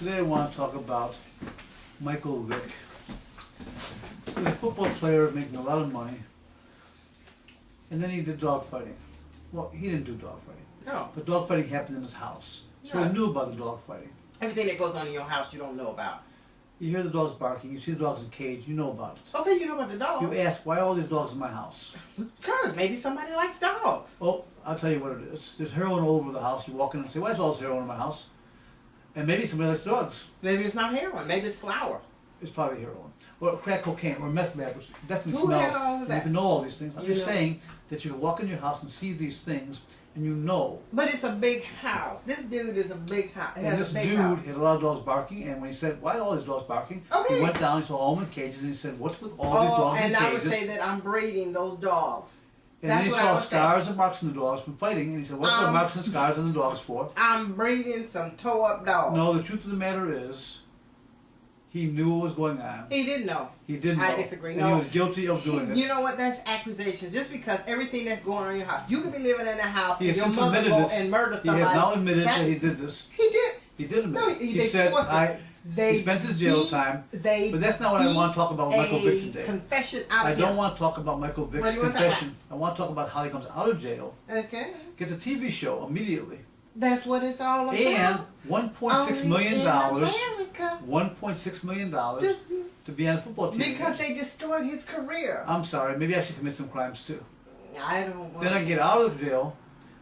Today I want to talk about Michael Vick. He was a football player making a lot of money, and then he did dog fighting. Well, he didn't do dog fighting, No. but dog fighting happened in his house, so No. he knew about the dog fighting. Everything that goes on in your house you don't know about. You hear the dogs barking, you see the dogs in a cage, you know about it. Okay, you know about the dog. You ask, why are all these dogs in my house? Because maybe somebody likes dogs. Well, I'll tell you what it is. There's heroin all over the house. You walk in and say, why is all this heroin in my house? And maybe somebody likes dogs. Maybe it's not heroin. Maybe it's flour. It's probably heroin. Or crack cocaine, or meth lab, which definitely Who smells. had all of And that? you can know all these things. I'm You just know. saying that you can walk in your house and see these things, and you know. But it's a big house. This dude is a big house. And this dude had a lot of dogs barking, and when he said, why are all these dogs barking? Okay. He went down, he saw all them in cages, and he said, what's with all these dogs in and cages? I would say that I'm breeding those dogs. And That's then he what I saw would say. scars and marks on the dogs from fighting, and he said, what's the marks and scars on the dogs for? I'm breeding some toe-up dogs. No, the truth of the matter is, he knew what was going on. He didn't know. He didn't know. I disagree. And No. he was guilty of doing it. You know what? That's accusations. Just because everything that's going on in your house, you could be living in a house He and has your since mother admitted go it. and murder He somebody. has now admitted that he did this. He did. He did admit No, it. He they said, forced it. he spent his jail time, but that's not what I want to talk about with Michael Vick today. Confession out I of don't him. want to talk about Michael What Vick's do you want to talk confession. I want to talk about how he comes out of jail, Okay. gets a TV show immediately, That's what it's all about. and $1.6 million, America. $1.6 million Just to be on a football team. because they destroyed his career. I'm sorry, maybe I should commit some crimes too. I don't want Then I get out of jail,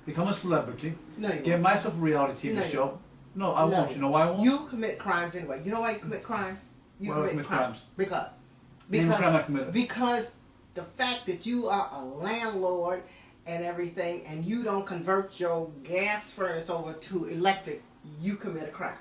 become a celebrity, No, you get won't. myself a reality TV No, you show. won't. No, I No, won't. You know why I won't? You commit crimes anyway. You know why you commit crimes? You Why do I commit commit crimes. Because Name a crime I committed. because the fact that you are a landlord and everything and you don't convert your gas furnace over to electric, you commit a crime.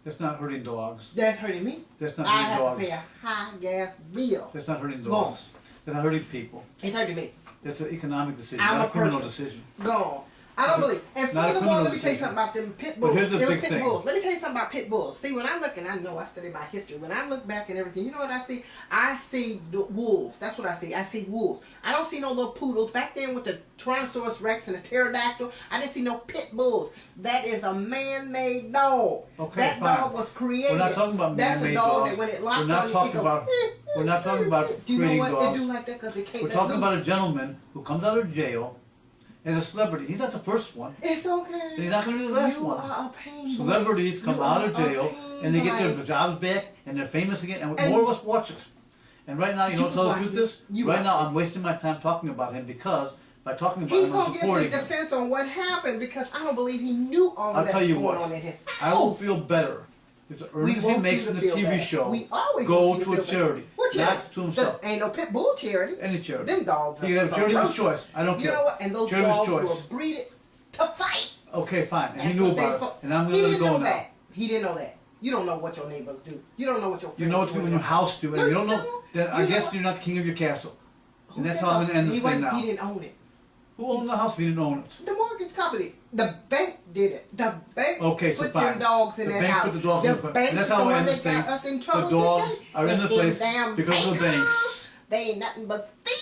That's not hurting dogs. That's hurting me. That's not I hurting have dogs. to pay a high gas bill. That's not hurting Go on. dogs. That's not hurting people. It's hurting me. That's an economic decision, I'm not a a criminal person. decision. Go on. I don't believe. And Not a furthermore, criminal let me tell you decision. something about them pit But bulls. here's the It was big pit thing. bulls. Let me tell you something about pit bulls. See, when I'm looking, I know I study my history. When I look back and everything, you know what I see? I see the wolves. That's what I see. I see wolves. I don't see no little poodles. Back then with the Tyrannosaurus Rex and the pterodactyl, I didn't see no pit bulls. That is a man-made dog. Okay, that fine. dog was created. We're not talking about That's man-made a dog dogs. that when it locks We're not on you, talking it goes, about- we're not talking about do you know creating what? dogs. They do like that because they can't We're let talking loose. about a gentleman who comes out of jail as a celebrity. He's not the first one. It's okay. And he's not going to be the last You one. are a pain Celebrities buddy. come You out are of jail a and they pain get their buddy. jobs back and they're famous again. And And- more of us watch it. And right now, you know what You the watch truth it. is? You Right watch now, it. I'm wasting my time talking about him because by talking about He's him, I'm gonna give supporting his him. defense on what happened because I don't believe he knew all I'll of that tell you was going what. on in his house. I will feel better if the We earnings he want makes you from to the feel TV better. show We always go want you to a feel better. charity, What charity? not to himself. Ain't no pit bull charity. Any charity. Them dogs He can have are charity of his ferocious. choice. I don't You care. know what? And those Charity of his dogs choice. were breeded to fight. Okay, fine. And he That's knew what they about it. supposed- And I'm He going to didn't go know now. that. He didn't know that. You don't know what your neighbors do. You don't know what your friends You know what do people in in your house do, and No, you don't you know. don't. Then I You guess know- you're not the king of your castle. Who And that's said how I'm so? going to end this He thing wasn't- now. He didn't own it. Who owned the house if he didn't own it? The mortgage company. The bank did it. The bank Okay, so put fine. them dogs in The that bank house. put the dogs in the bank and that's is how the I one understand. that got us in trouble The dogs today. are in It's the them place damn because of the bankers. banks. They ain't nothing but thieves.